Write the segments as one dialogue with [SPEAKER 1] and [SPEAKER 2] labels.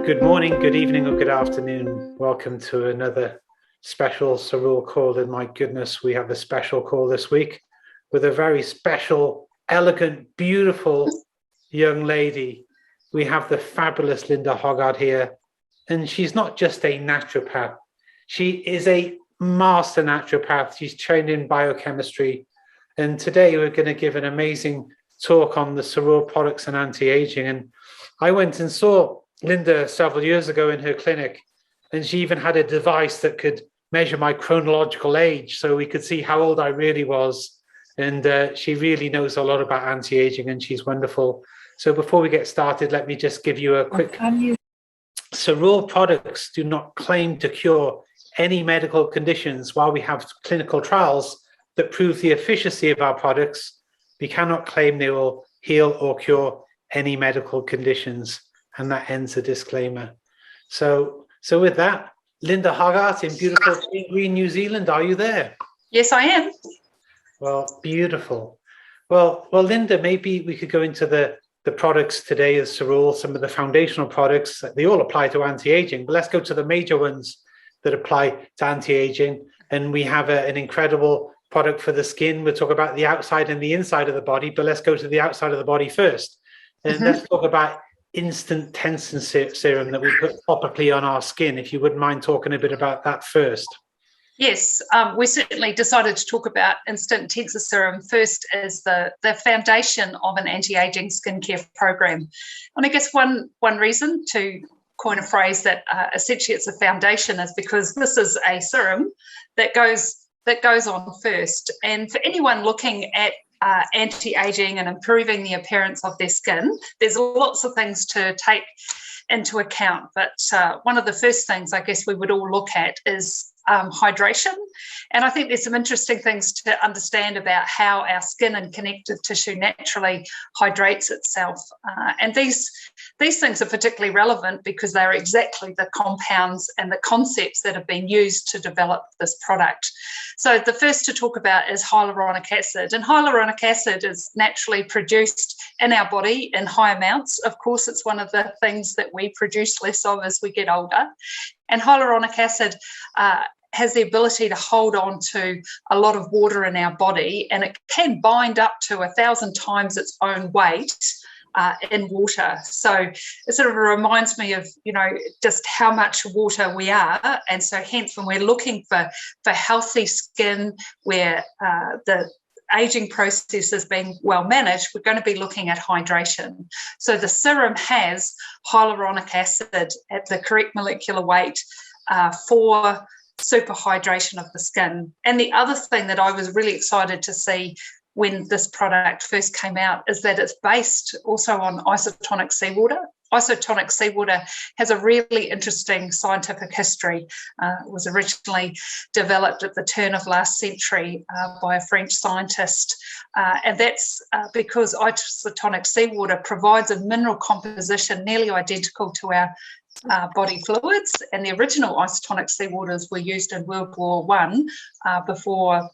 [SPEAKER 1] Good morning, good evening, or good afternoon. Welcome to another special Cerule call. And my goodness, we have a special call this week with a very special, elegant, beautiful young lady. We have the fabulous Linda Hoggart here. And she's not just a naturopath. She is a master naturopath. She's trained in biochemistry. And today we're going to give an amazing talk on the Cerule products and anti-aging. And I went and saw Linda several years ago in her clinic, and she even had a device that could measure my chronological age so we could see how old I really was. And she really knows a lot about anti-aging, and she's wonderful. So before we get started, let me just give you a quick... Cerule products do not claim to cure any medical conditions. While we have clinical trials that prove the efficacy of our products, we cannot claim they will heal or cure any medical conditions. And that ends the disclaimer. So with that, Linda Hoggart in beautiful Green, New Zealand, are you there?
[SPEAKER 2] Yes, I am.
[SPEAKER 1] Well, beautiful. Well, Linda, maybe we could go into the products today as Cerule, some of the foundational products. They all apply to anti-aging, but let's go to the major ones that apply to anti-aging. And we have an incredible product for the skin. We'll talk about the outside and the inside of the body, but let's go to the outside of the body first. And let's talk about instant Tensor Serum that we put topically on our skin. If you wouldn't mind talking a bit about that first.
[SPEAKER 2] Yes, we certainly decided to talk about instant Tensor Serum first as the foundation of an anti-aging skincare program. And I guess one reason to coin a phrase that essentially it's a foundation is because this is a serum that goes on first. And for anyone looking at anti-aging and improving the appearance of their skin, there's lots of things to take into account. But one of the first things I guess we would all look at is hydration. And I think there's some interesting things to understand about how our skin and connective tissue naturally hydrates itself. And these things are particularly relevant because they're exactly the compounds and the concepts that have been used to develop this product. So the first to talk about is hyaluronic acid. And hyaluronic acid is naturally produced in our body in high amounts. Of course, it's one of the things that we produce less of as we get older. And hyaluronic acid has the ability to hold on to a lot of water in our body, and it can bind up to 1,000 times its own weight in water. So it sort of reminds me of, just how much water we are. And so hence when we're looking for healthy skin where the aging process is being well managed, we're going to be looking at hydration. So the serum has hyaluronic acid at the correct molecular weight for super hydration of the skin. And the other thing that I was really excited to see when this product first came out is that it's based also on isotonic seawater. Isotonic seawater has a really interesting scientific history. It was originally developed at the turn of last century by a French scientist. And that's because isotonic seawater provides a mineral composition nearly identical to our body fluids, and the original isotonic seawaters were used in World War I before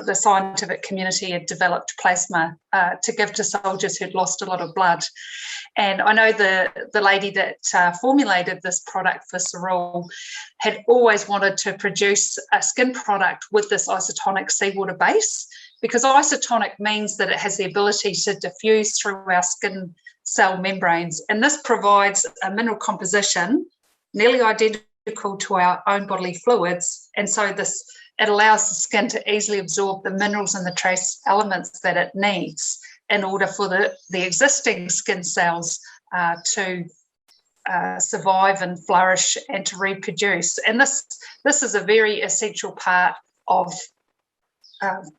[SPEAKER 2] the scientific community had developed plasma to give to soldiers who'd lost a lot of blood. And I know the lady that formulated this product for Cerule had always wanted to produce a skin product with this isotonic seawater base, because isotonic means that it has the ability to diffuse through our skin cell membranes, and this provides a mineral composition nearly identical to our own bodily fluids, and so it allows the skin to easily absorb the minerals and the trace elements that it needs in order for the existing skin cells to survive and flourish and to reproduce. And this is a very essential part of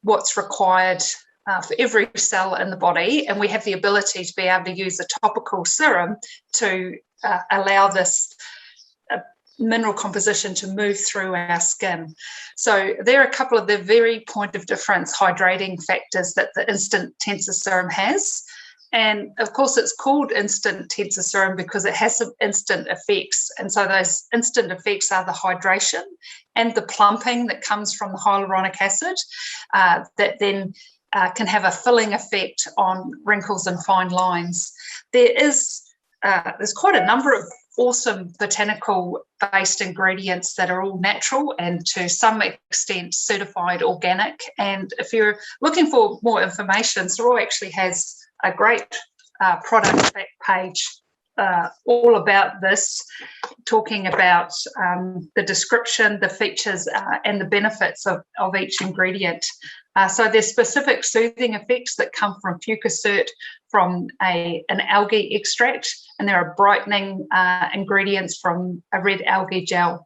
[SPEAKER 2] what's required for every cell in the body, and we have the ability to be able to use a topical serum to allow this mineral composition to move through our skin. So there are a couple of the very point of difference hydrating factors that the instant Tensor Serum has. And of course, it's called instant Tensor Serum because it has some instant effects. And so those instant effects are the hydration and the plumping that comes from the hyaluronic acid that then can have a filling effect on wrinkles and fine lines. There's quite a number of awesome botanical based ingredients that are all natural and to some extent certified organic. And if you're looking for more information, Cerule actually has a great product back page all about this, talking about the description, the features, and the benefits of each ingredient. So there's specific soothing effects that come from fucosert, from an algae extract, and there are brightening ingredients from a red algae gel.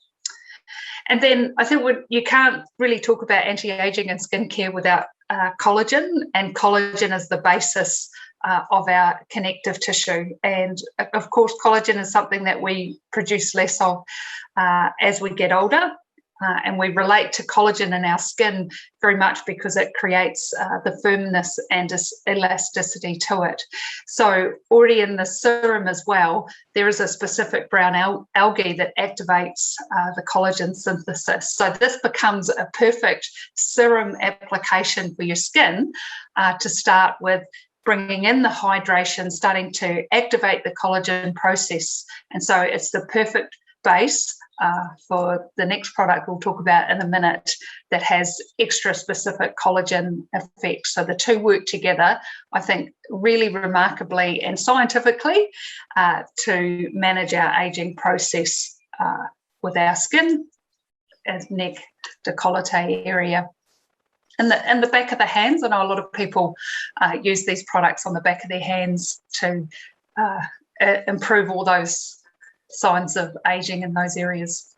[SPEAKER 2] And then I think you can't really talk about anti-aging and skincare without collagen, and collagen is the basis of our connective tissue. And of course, collagen is something that we produce less of as we get older. And we relate to collagen in our skin very much because it creates the firmness and elasticity to it. So already in the serum as well, there is a specific brown algae that activates the collagen synthesis. So this becomes a perfect serum application for your skin to start with, bringing in the hydration, starting to activate the collagen process. And so it's the perfect base for the next product we'll talk about in a minute that has extra specific collagen effects. So the two work together, I think, really remarkably and scientifically to manage our aging process with our skin, as neck, décolleté area. In the back of the hands, I know a lot of people use these products on the back of their hands to improve all those signs of aging in those areas.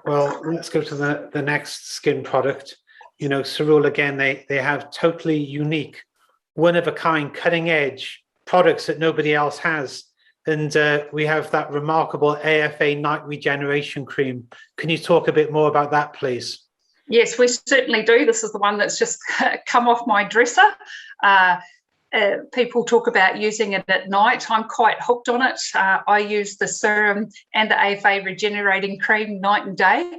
[SPEAKER 1] Well, let's go to the next skin product. You know, Cerule, again, they have totally unique, one-of-a-kind, cutting-edge products that nobody else has. And we have that remarkable AFA Night Regeneration Cream. Can you talk a bit more about that, please?
[SPEAKER 2] Yes, we certainly do. This is the one that's just come off my dresser. People talk about using it at night. I'm quite hooked on it. I use the serum and the AFA Regenerating Cream night and day,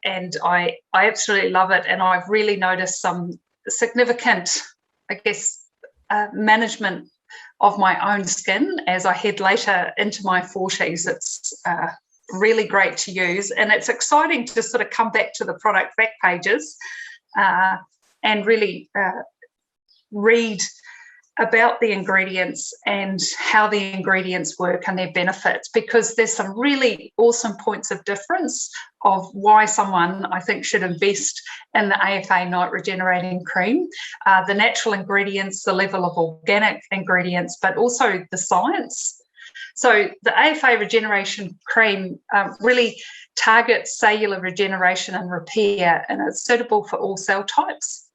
[SPEAKER 2] and I absolutely love it. And I've really noticed some significant, I guess, management of my own skin as I head later into my 40s. It's really great to use, and it's exciting to sort of come back to the product back pages and really read about the ingredients and how the ingredients work and their benefits, because there's some really awesome points of difference of why someone, I think, should invest in the AFA Night Regenerating Cream. The natural ingredients, the level of organic ingredients, but also the science. So the AFA Regeneration Cream really targets cellular regeneration and repair, and it's suitable for all cell types.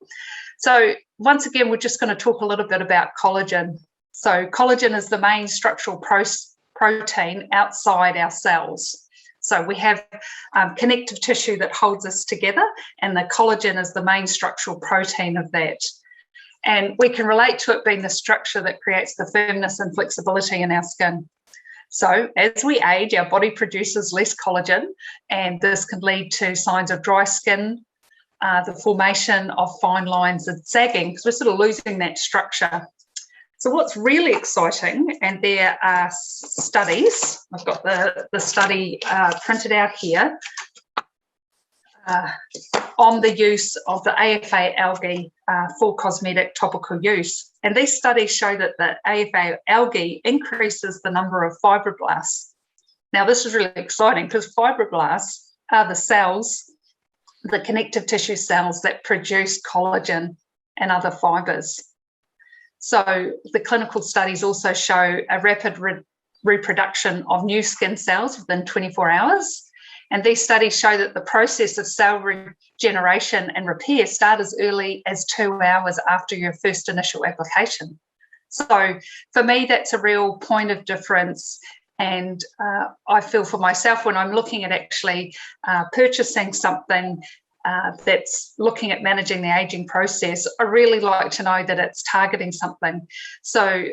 [SPEAKER 2] So once again, we're just going to talk a little bit about collagen. So collagen is the main structural protein outside our cells. So we have connective tissue that holds us together, and the collagen is the main structural protein of that. And we can relate to it being the structure that creates the firmness and flexibility in our skin. So as we age, our body produces less collagen, and this can lead to signs of dry skin, the formation of fine lines and sagging, because we're sort of losing that structure. So what's really exciting, and there are studies, I've got the study printed out here, on the use of the AFA algae for cosmetic topical use. And these studies show that the AFA algae increases the number of fibroblasts. Now, this is really exciting because fibroblasts are the cells, the connective tissue cells that produce collagen and other fibres. So the clinical studies also show a rapid reproduction of new skin cells within 24 hours. And these studies show that the process of cell regeneration and repair start as early as 2 hours after your first initial application. So for me, that's a real point of difference. And I feel for myself when I'm looking at actually purchasing something that's looking at managing the aging process, I really like to know that it's targeting something. So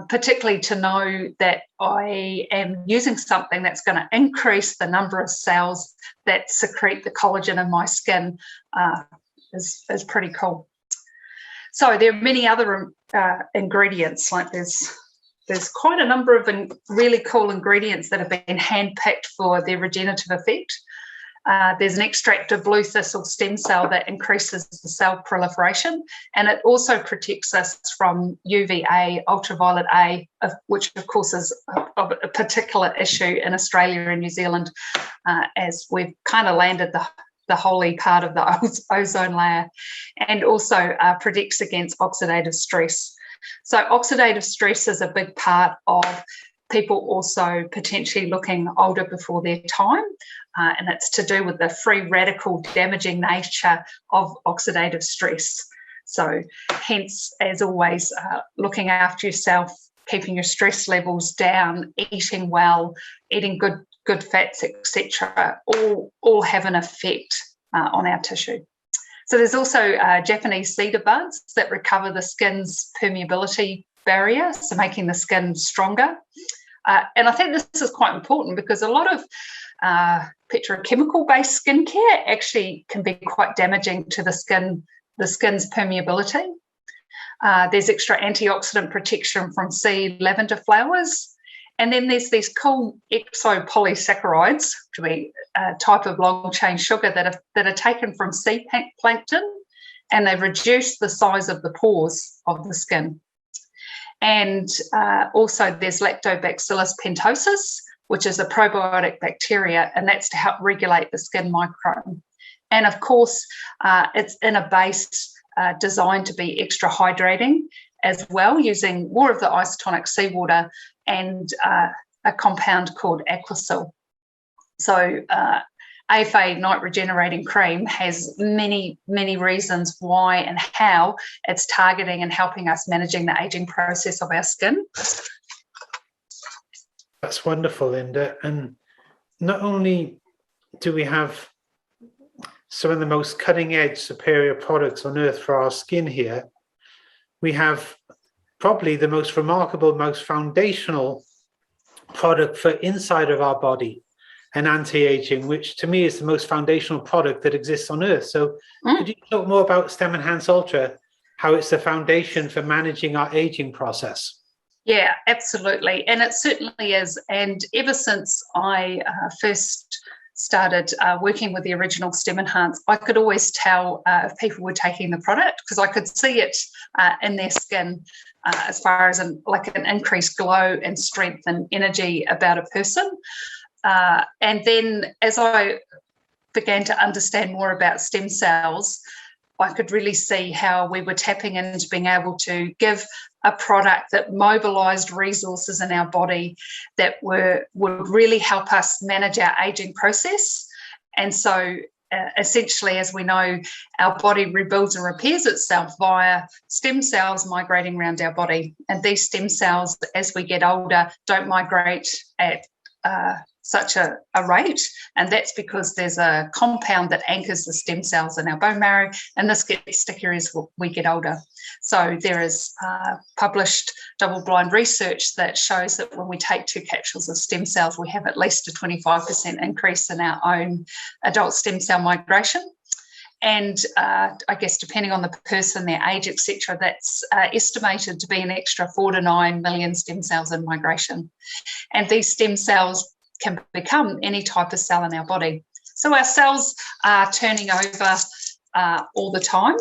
[SPEAKER 2] particularly to know that I am using something that's going to increase the number of cells that secrete the collagen in my skin is pretty cool. So there are many other ingredients, like there's there's quite a number of really cool ingredients that have been hand-picked for their regenerative effect. There's an extract of blue thistle stem cell that increases the cell proliferation, and it also protects us from UVA, ultraviolet A, which of course is a particular issue in Australia and New Zealand, as we've kind of landed the holy part of the ozone layer, and also protects against oxidative stress. So oxidative stress is a big part of people also potentially looking older before their time, and it's to do with the free radical damaging nature of oxidative stress. So hence, as always, looking after yourself, keeping your stress levels down, eating well, eating good fats, etc., all have an effect on our tissue. So there's also Japanese cedar buds that recover the skin's permeability barrier, so making the skin stronger. And I think this is quite important because a lot of petrochemical-based skincare actually can be quite damaging to the skin's permeability. There's extra antioxidant protection from sea lavender flowers. And then there's these cool exopolysaccharides, which would be a type of long-chain sugar that are taken from sea plankton, and they reduce the size of the pores of the skin. And also there's Lactobacillus pentosus, which is a probiotic bacteria, and that's to help regulate the skin microbiome. And of course, it's in a base designed to be extra hydrating as well, using more of the isotonic seawater and a compound called Aquasil. So AFA Night Regenerating Cream has many, many reasons why and how it's targeting and helping us managing the aging process of our skin.
[SPEAKER 1] That's wonderful, Linda. And not only do we have some of the most cutting-edge superior products on earth for our skin here, we have probably the most remarkable, most foundational product for inside of our body and anti-aging, which to me is the most foundational product that exists on earth. So could you talk more about StemEnhance Ultra, how it's the foundation for managing our aging process?
[SPEAKER 2] Yeah, absolutely. And it certainly is. And ever since I first started working with the original StemEnhance, I could always tell if people were taking the product because I could see it in their skin as far as an increased glow and strength and energy about a person. And then as I began to understand more about stem cells, I could really see how we were tapping into being able to give a product that mobilised resources in our body that would really help us manage our aging process. And so essentially, as we know, our body rebuilds and repairs itself via stem cells migrating around our body. And these stem cells, as we get older, don't migrate at such a rate, and that's because there's a compound that anchors the stem cells in our bone marrow, and this gets stickier as we get older. So there is published double-blind research that shows that when we take 2 capsules of stem cells, we have at least a 25% increase in our own adult stem cell migration. And I guess depending on the person, their age, etc., that's estimated to be an extra 4 to 9 million stem cells in migration. And these stem cells can become any type of cell in our body. So our cells are turning over all the time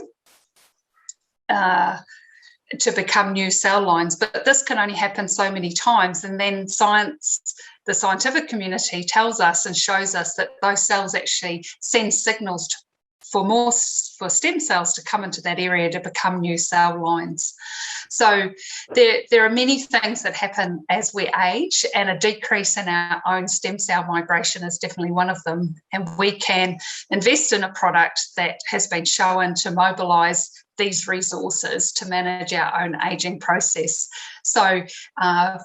[SPEAKER 2] to become new cell lines, but this can only happen so many times. And then the scientific community tells us and shows us that those cells actually send signals for stem cells to come into that area to become new cell lines. So there are many things that happen as we age, and a decrease in our own stem cell migration is definitely one of them. And we can invest in a product that has been shown to mobilise these resources to manage our own aging process. So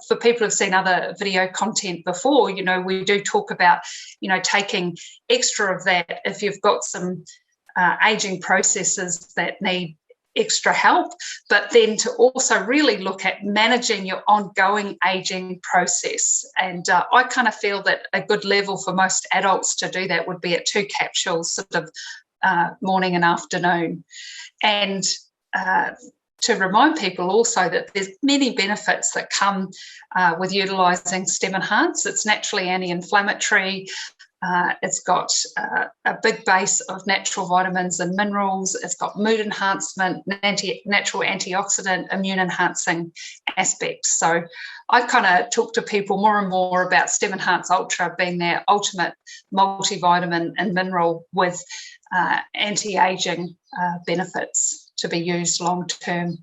[SPEAKER 2] for people who've seen other video content before, we do talk about, taking extra of that if you've got some aging processes that need extra help, but then to also really look at managing your ongoing aging process. And I kind of feel that a good level for most adults to do that would be at 2 capsules, sort of morning and afternoon. And to remind people also that there's many benefits that come with utilising StemEnhance. It's naturally anti-inflammatory. It's got a big base of natural vitamins and minerals. It's got mood enhancement, natural antioxidant, immune enhancing aspects. So I kind of talk to people more and more about StemEnhance Ultra being their ultimate multivitamin and mineral with anti-aging benefits to be used long term.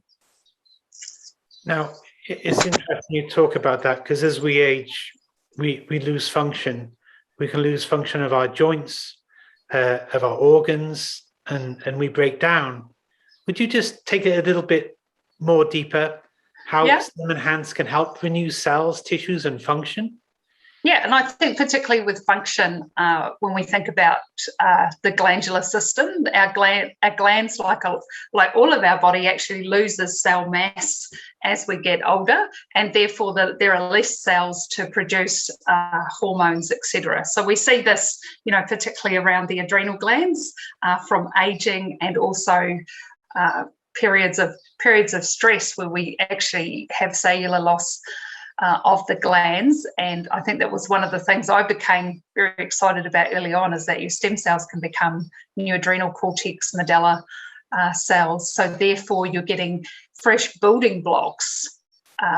[SPEAKER 1] Now, it's interesting you talk about that, because as we age, we lose function. We can lose function of our joints, of our organs, and we break down. Would you just take it a little bit more deeper, how StemEnhance can help renew cells, tissues, and function?
[SPEAKER 2] Yeah, and I think particularly with function, when we think about the glandular system, our glands, like all of our body, actually loses cell mass as we get older, and therefore there are less cells to produce hormones, etc. So we see this, particularly around the adrenal glands from aging, and also periods of stress where we actually have cellular loss of the glands. And I think that was one of the things I became very excited about early on, is that your stem cells can become new adrenal cortex, medulla cells. So therefore you're getting fresh building blocks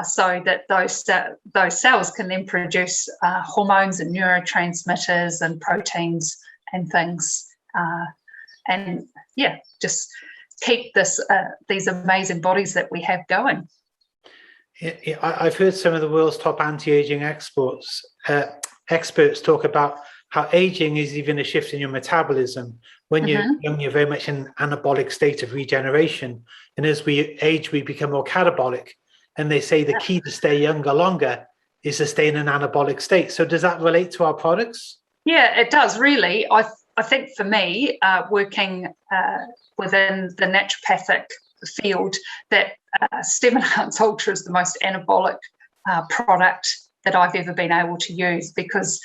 [SPEAKER 2] so that those cells can then produce hormones and neurotransmitters and proteins and things. Just keep these amazing bodies that we have going.
[SPEAKER 1] Yeah, I've heard some of the world's top anti-aging experts talk about how aging is even a shift in your metabolism. When you're young, you're very much in an anabolic state of regeneration. And as we age, we become more catabolic. And they say the key to stay younger longer is to stay in an anabolic state. So does that relate to our products? Yeah,
[SPEAKER 2] it does, really. I think for me, working within the naturopathic field, that StemEnhance Ultra is the most anabolic product that I've ever been able to use, because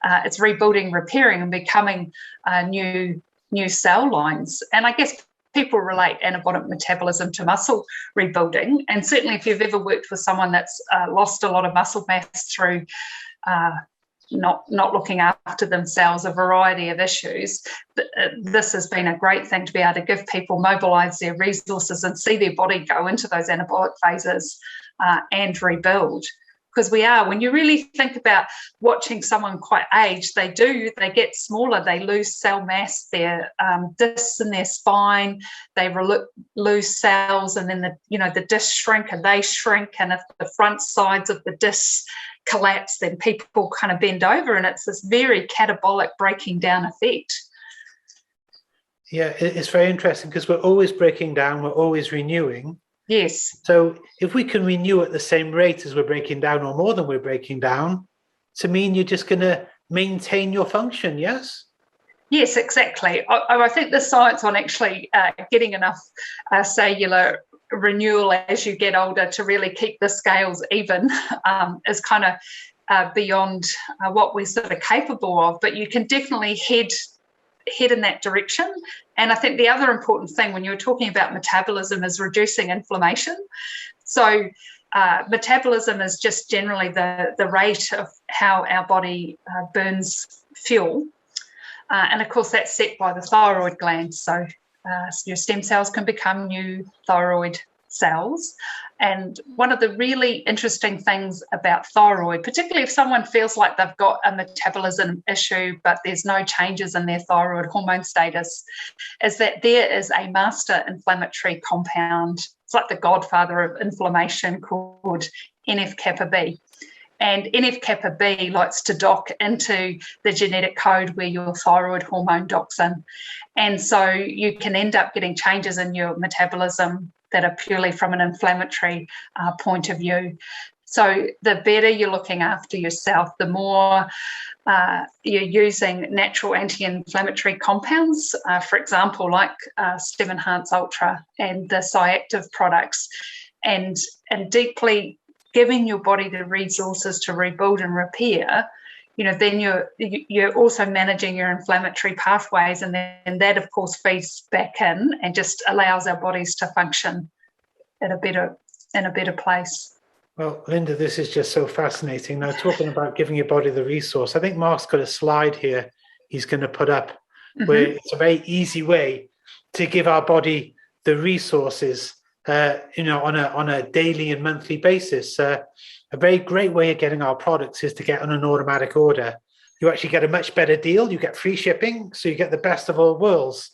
[SPEAKER 2] it's rebuilding, repairing, and becoming new cell lines. And I guess people relate anabolic metabolism to muscle rebuilding. And certainly if you've ever worked with someone that's lost a lot of muscle mass through not looking after themselves, a variety of issues, this has been a great thing to be able to give people, mobilise their resources and see their body go into those anabolic phases and rebuild. Because when you really think about watching someone quite age, they get smaller, they lose cell mass, their discs in their spine, they lose cells, and then the discs shrink and they shrink, and if the front sides of the discs collapse, then people kind of bend over, and it's this very catabolic breaking down effect.
[SPEAKER 1] Yeah, it's very interesting, because we're always breaking down, we're always renewing.
[SPEAKER 2] Yes.
[SPEAKER 1] So if we can renew at the same rate as we're breaking down, or more than we're breaking down, to mean you're just going to maintain your function, yes?
[SPEAKER 2] Yes, exactly. I think the science on actually getting enough cellular renewal as you get older to really keep the scales even is kind of beyond what we're sort of capable of, but you can definitely head in that direction. And I think the other important thing when you're talking about metabolism is reducing inflammation. So metabolism is just generally the rate of how our body burns fuel. And of course that's set by the thyroid gland. So your stem cells can become new thyroid cells. And one of the really interesting things about thyroid, particularly if someone feels like they've got a metabolism issue but there's no changes in their thyroid hormone status, is that there is a master inflammatory compound. It's like the godfather of inflammation, called NF-kappa B. And NF-kappa B likes to dock into the genetic code where your thyroid hormone docks in. And so you can end up getting changes in your metabolism that are purely from an inflammatory point of view. So the better you're looking after yourself, the more you're using natural anti-inflammatory compounds, for example, like StemEnhance Ultra and the Cyactive products, and deeply giving your body the resources to rebuild and repair, then you're also managing your inflammatory pathways, and then that of course feeds back in and just allows our bodies to function in a better place.
[SPEAKER 1] Well, Linda, this is just so fascinating. Now, talking about giving your body the resource, I think Mark's got a slide here he's going to put up where it's a very easy way to give our body the resources, on a daily and monthly basis. A very great way of getting our products is to get on an automatic order. You actually get a much better deal. You get free shipping, so you get the best of all worlds.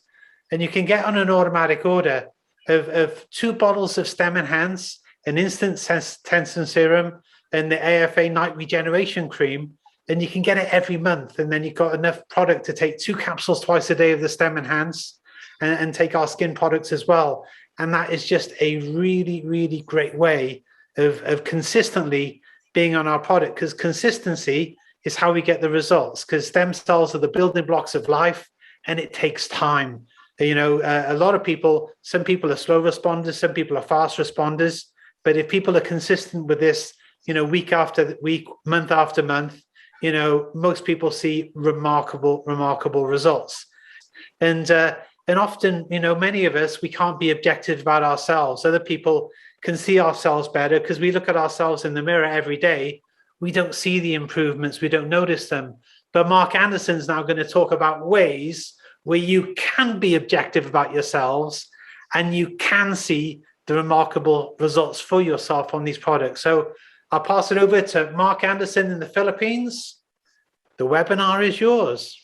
[SPEAKER 1] And you can get on an automatic order of 2 bottles of StemEnhance, an instant Tensor Serum, and the AFA Night Regeneration Cream, and you can get it every month. And then you've got enough product to take 2 capsules twice a day of the StemEnhance and take our skin products as well. And that is just a really, really great way of consistently being on our product, because consistency is how we get the results, because stem cells are the building blocks of life, and it takes time. A lot of people, some people are slow responders, some people are fast responders. But if people are consistent with this, week after week, month after month, most people see remarkable results. And often, many of us, we can't be objective about ourselves. Other people can see ourselves better because we look at ourselves in the mirror every day. We don't see the improvements. We don't notice them. But Mark Anderson's now going to talk about ways where you can be objective about yourselves and you can see the remarkable results for yourself on these products. So I'll pass it over to Mark Anderson in the Philippines. The webinar is yours.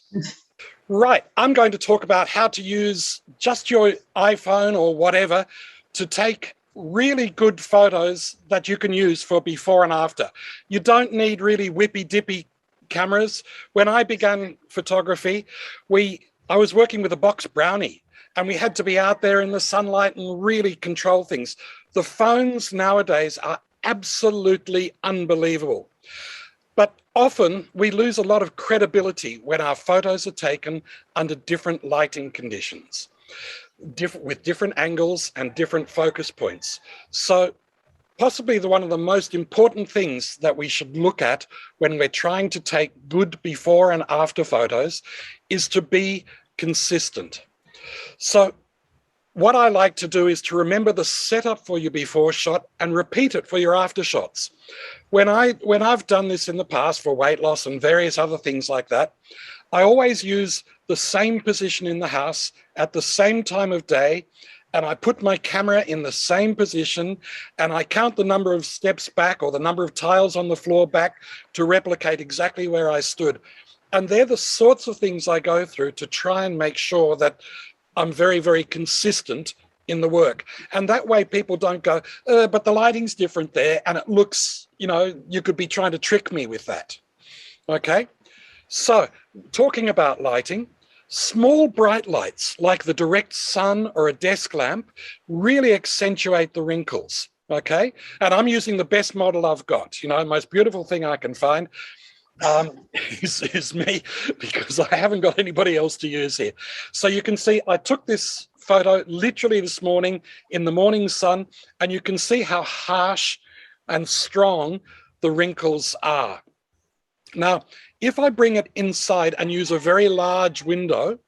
[SPEAKER 3] Right. I'm going to talk about how to use just your iPhone or whatever to take really good photos that you can use for before and after. You don't need really whippy-dippy cameras. When I began photography, I was working with a box brownie, and we had to be out there in the sunlight and really control things. The phones nowadays are absolutely unbelievable. But often we lose a lot of credibility when our photos are taken under different lighting conditions, with different angles and different focus points. So possibly one of the most important things that we should look at when we're trying to take good before and after photos is to be consistent. So what I like to do is to remember the setup for your before shot and repeat it for your after shots. When I've done this in the past for weight loss and various other things like that, I always use the same position in the house at the same time of day, and I put my camera in the same position, and I count the number of steps back or the number of tiles on the floor back to replicate exactly where I stood. And they're the sorts of things I go through to try and make sure that I'm very, very consistent in the work. And that way people don't go, but the lighting's different there, and it looks, you could be trying to trick me with that. Okay? So talking about lighting, small bright lights like the direct sun or a desk lamp really accentuate the wrinkles. Okay? And I'm using the best model I've got. The most beautiful thing I can find is me, because I haven't got anybody else to use here. So you can see I took this photo literally this morning in the morning sun, and you can see how harsh and strong the wrinkles are. Now, if I bring it inside and use a very large window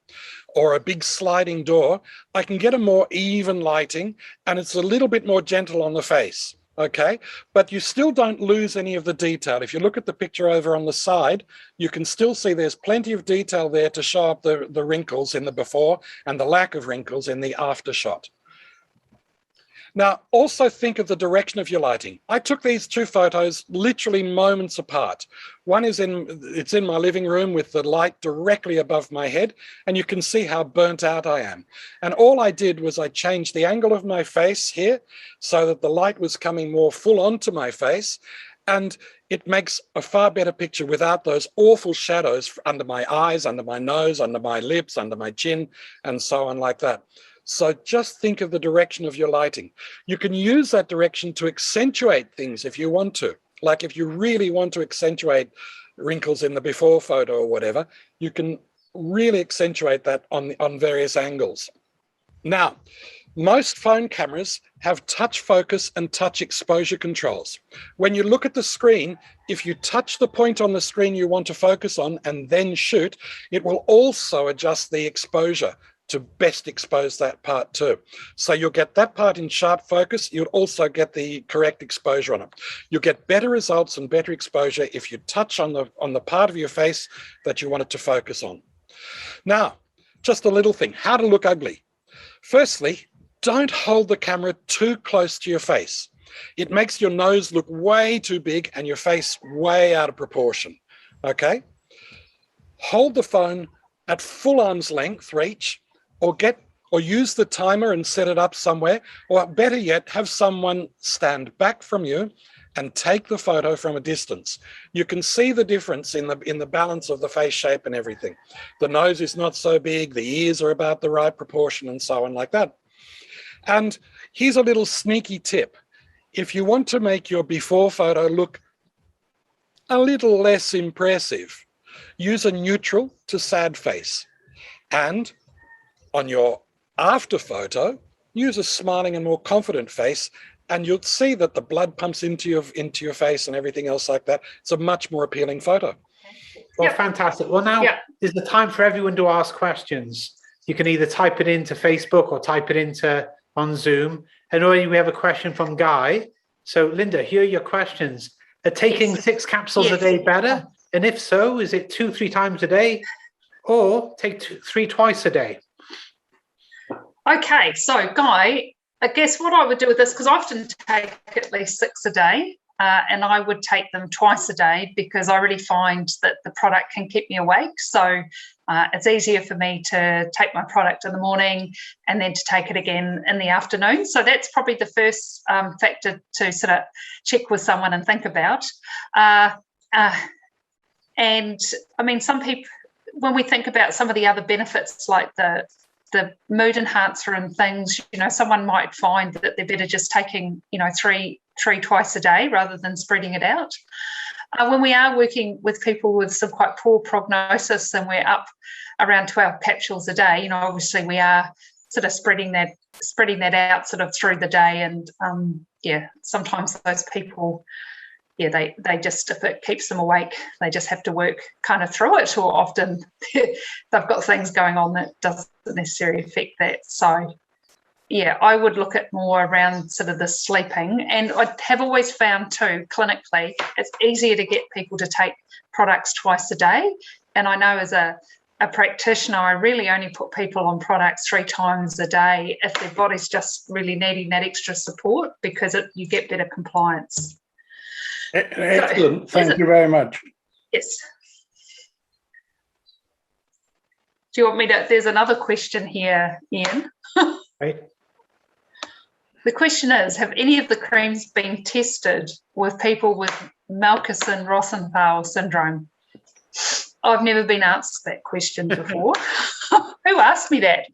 [SPEAKER 3] or a big sliding door, I can get a more even lighting, and it's a little bit more gentle on the face. Okay, but you still don't lose any of the detail. If you look at the picture over on the side, you can still see there's plenty of detail there to show up the wrinkles in the before and the lack of wrinkles in the after shot. Now, also think of the direction of your lighting. I took these 2 photos literally moments apart. One is it's in my living room with the light directly above my head, and you can see how burnt out I am. And all I did was I changed the angle of my face here so that the light was coming more full onto my face, and it makes a far better picture without those awful shadows under my eyes, under my nose, under my lips, under my chin, and so on like that. So just think of the direction of your lighting. You can use that direction to accentuate things if you want to. Like if you really want to accentuate wrinkles in the before photo or whatever, you can really accentuate that on various angles. Now, most phone cameras have touch focus and touch exposure controls. When you look at the screen, if you touch the point on the screen you want to focus on and then shoot, it will also adjust the exposure to best expose that part too. So you'll get that part in sharp focus. You'll also get the correct exposure on it. You'll get better results and better exposure if you touch on the part of your face that you want it to focus on. Now, just a little thing, how to look ugly. Firstly, don't hold the camera too close to your face. It makes your nose look way too big and your face way out of proportion, okay? Hold the phone at full arm's length reach, or use the timer and set it up somewhere, or better yet, have someone stand back from you and take the photo from a distance. You can see the difference in the balance of the face shape and everything. The nose is not so big, the ears are about the right proportion and so on like that. And here's a little sneaky tip. If you want to make your before photo look a little less impressive, use a neutral to sad face. And on your after photo, use a smiling and more confident face, and you'll see that the blood pumps into your face and everything else like that. It's a much more appealing photo.
[SPEAKER 1] Well, fantastic. Well, now is the time for everyone to ask questions. You can either type it into Facebook or type it into on Zoom. And already we have a question from Guy. So, Linda, here are your questions. Are taking 6 capsules a day better? And if so, is it 2-3 times a day, or take 3 twice a day?
[SPEAKER 2] Okay, so Guy, I guess what I would do with this, because I often take at least 6 a day, and I would take them twice a day because I really find that the product can keep me awake. So it's easier for me to take my product in the morning and then to take it again in the afternoon. So that's probably the first factor to sort of check with someone and think about. And I mean, some people, when we think about some of the other benefits like the mood enhancer and things, you know, someone might find that they're better just taking, you know, three twice a day rather than spreading it out. When we are working with people with some quite poor prognosis and we're up around 12 capsules a day, you know, obviously we are sort of spreading that out sort of through the day. And sometimes those people, they just, if it keeps them awake, they just have to work kind of through it, or often they've got things going on that doesn't necessarily affect that. So, I would look at more around sort of the sleeping. And I have always found too, clinically, it's easier to get people to take products twice a day. And I know as a practitioner, I really only put people on products 3 times a day if their body's just really needing that extra support, because you get better compliance.
[SPEAKER 4] Excellent. Thank you very much.
[SPEAKER 2] Yes. Do you want me to? There's another question here, Ian.
[SPEAKER 1] Right.
[SPEAKER 2] The question is, have any of the creams been tested with people with malcus and rothen powell syndrome? I've never been asked that question before. Who asked me that?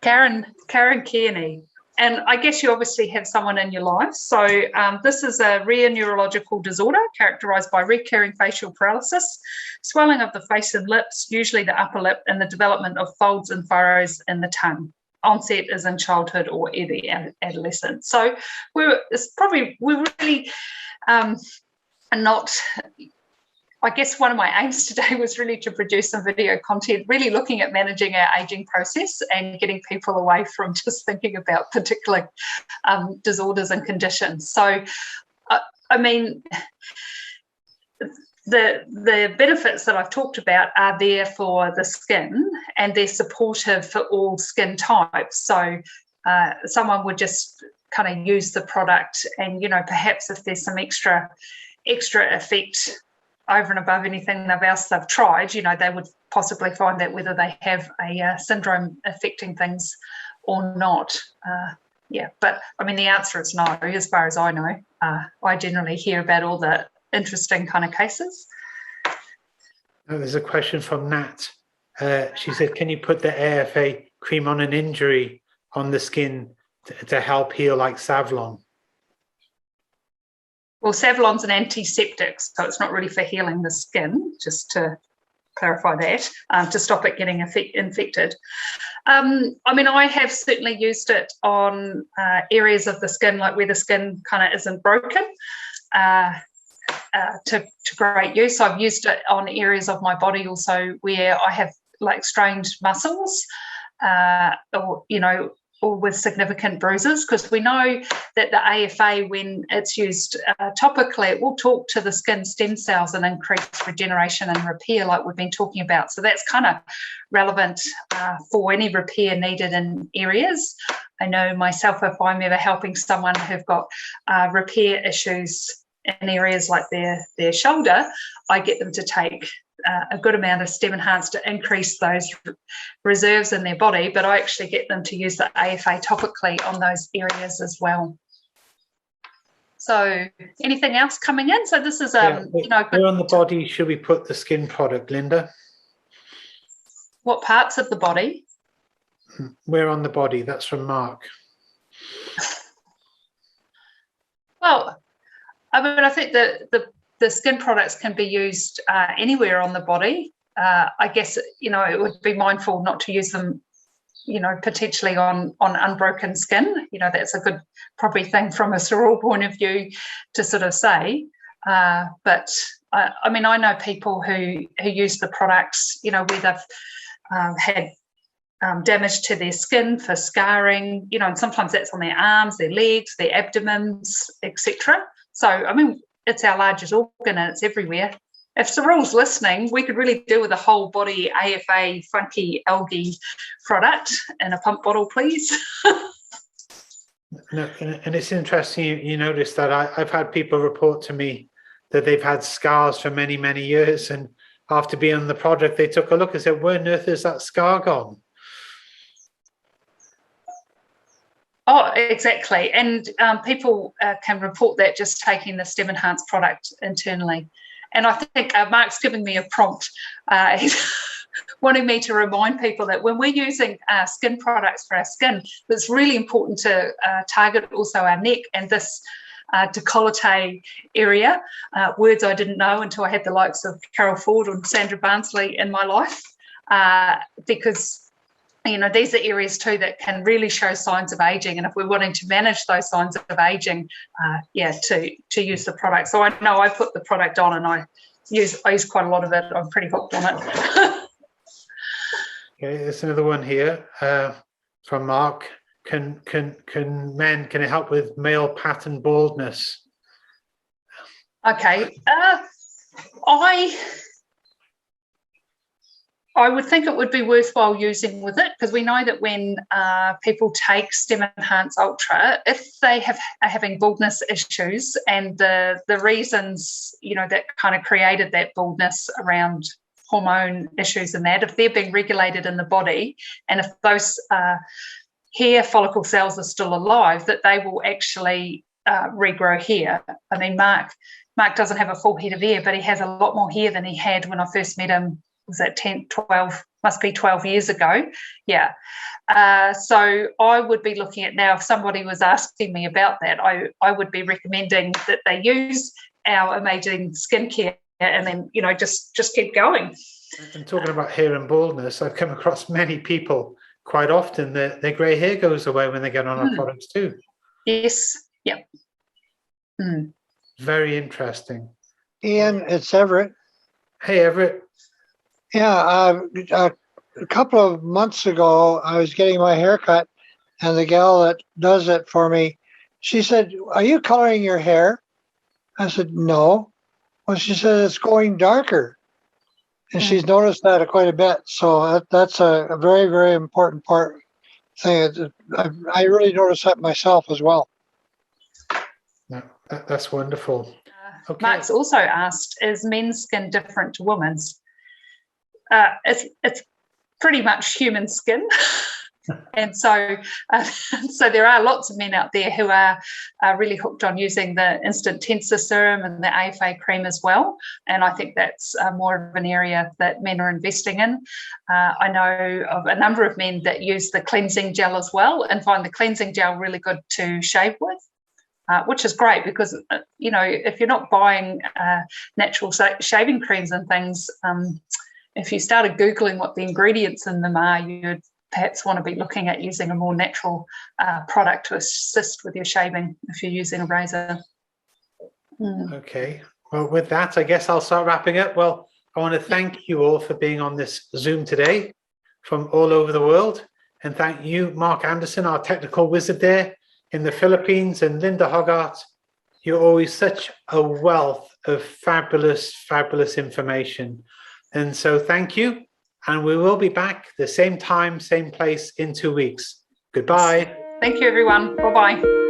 [SPEAKER 2] Karen Kearney. And I guess you obviously have someone in your life. So this is a rare neurological disorder characterised by recurring facial paralysis, swelling of the face and lips, usually the upper lip, and the development of folds and furrows in the tongue. Onset is in childhood or early adolescence. So we're really not. I guess one of my aims today was really to produce some video content, really looking at managing our ageing process and getting people away from just thinking about particular disorders and conditions. So, I mean, the benefits that I've talked about are there for the skin, and they're supportive for all skin types. So someone would just kind of use the product, and, you know, perhaps if there's some extra effect over and above anything else they've tried, you know, they would possibly find that whether they have a syndrome affecting things or not. But I mean, the answer is no, as far as I know. I generally hear about all the interesting kind of cases.
[SPEAKER 1] There's a question from Nat. She said, can you put the AFA cream on an injury on the skin to help heal, like Savlon?
[SPEAKER 2] Well, Savlon's an antiseptic, so it's not really for healing the skin, just to clarify that, to stop it getting infected. I mean, I have certainly used it on areas of the skin, like where the skin kind of isn't broken, to great use. I've used it on areas of my body also where I have like strained muscles. or, you know, or with significant bruises, because we know that the AFA, when it's used topically, it will talk to the skin stem cells and increase regeneration and repair, like we've been talking about. So that's kind of relevant for any repair needed in areas. I know myself, if I'm ever helping someone who've got repair issues in areas like their shoulder, I get them to take a good amount of StemEnhance to increase those reserves in their body, but I actually get them to use the AFA topically on those areas as well. So anything else coming in? So this is, you know,
[SPEAKER 1] where on the body should we put the skin product, Linda?
[SPEAKER 2] What parts of the body?
[SPEAKER 1] Where on the body? That's from Mark.
[SPEAKER 2] Well, I mean, I think the skin products can be used anywhere on the body. I guess, you know, it would be mindful not to use them, you know, potentially on unbroken skin. You know, that's a good probably thing from a Cerule point of view to sort of say. But I mean, I know people who use the products, you know, where they've had damage to their skin for scarring, you know, and sometimes that's on their arms, their legs, their abdomens, etc. So, I mean, it's our largest organ and it's everywhere. If Cerule's listening, we could really do with a whole body AFA funky algae product in a pump bottle, please.
[SPEAKER 1] No, and it's interesting you notice that I've had people report to me that they've had scars for many, many years, and after being on the project, they took a look and said, where on earth is that scar gone?
[SPEAKER 2] Oh, exactly. And people can report that just taking the StemEnhance product internally. And I think Mark's giving me a prompt. He's wanting me to remind people that when we're using skin products for our skin, it's really important to target also our neck and this décolleté area, words I didn't know until I had the likes of Carol Ford and Sandra Barnsley in my life, because you know, these are areas too that can really show signs of aging. And if we're wanting to manage those signs of aging, to use the product. So I know I put the product on and I use quite a lot of it. I'm pretty hooked on it.
[SPEAKER 1] Okay, there's another one here from Mark. Can it help with male pattern baldness?
[SPEAKER 2] Okay. I would think it would be worthwhile using with it, because we know that when people take StemEnhance Ultra, if they are having baldness issues and the reasons, you know, that kind of created that baldness around hormone issues and that, if they're being regulated in the body, and if those hair follicle cells are still alive, that they will actually regrow hair. I mean, Mark doesn't have a full head of hair, but he has a lot more hair than he had when I first met him. Was that 12 years ago? Yeah. So I would be looking at now, if somebody was asking me about that, I would be recommending that they use our amazing skincare and then, you know, just keep going.
[SPEAKER 1] And talking about hair and baldness, I've come across many people quite often that their grey hair goes away when they get on our products too.
[SPEAKER 2] Yes. Yep.
[SPEAKER 1] Very interesting.
[SPEAKER 4] Ian, it's Everett.
[SPEAKER 1] Hey, Everett.
[SPEAKER 4] Yeah, a couple of months ago, I was getting my hair cut, and the gal that does it for me, she said, "Are you coloring your hair?" I said, "No." Well, she said, "It's going darker." And she's noticed that quite a bit. So that's a very, very important thing. I really noticed that myself as well.
[SPEAKER 1] No, that's wonderful. Okay.
[SPEAKER 2] Mark's also asked, is men's skin different to women's? It's pretty much human skin. And so there are lots of men out there who are really hooked on using the instant Tensor Serum and the AFA Creme as well. And I think that's more of an area that men are investing in. I know of a number of men that use the cleansing gel as well and find the cleansing gel really good to shave with. Which is great because, you know, if you're not buying natural shaving creams and things, if you started Googling what the ingredients in them are, you'd perhaps want to be looking at using a more natural product to assist with your shaving if you're using a razor.
[SPEAKER 1] Okay. Well, with that, I guess I'll start wrapping up. Well, I want to thank you all for being on this Zoom today from all over the world. And thank you, Mark Anderson, our technical wizard there in the Philippines, and Linda Hoggart. You're always such a wealth of fabulous, fabulous information. And so thank you. And we will be back the same time, same place in 2 weeks. Goodbye.
[SPEAKER 2] Thank you, everyone. Bye-bye.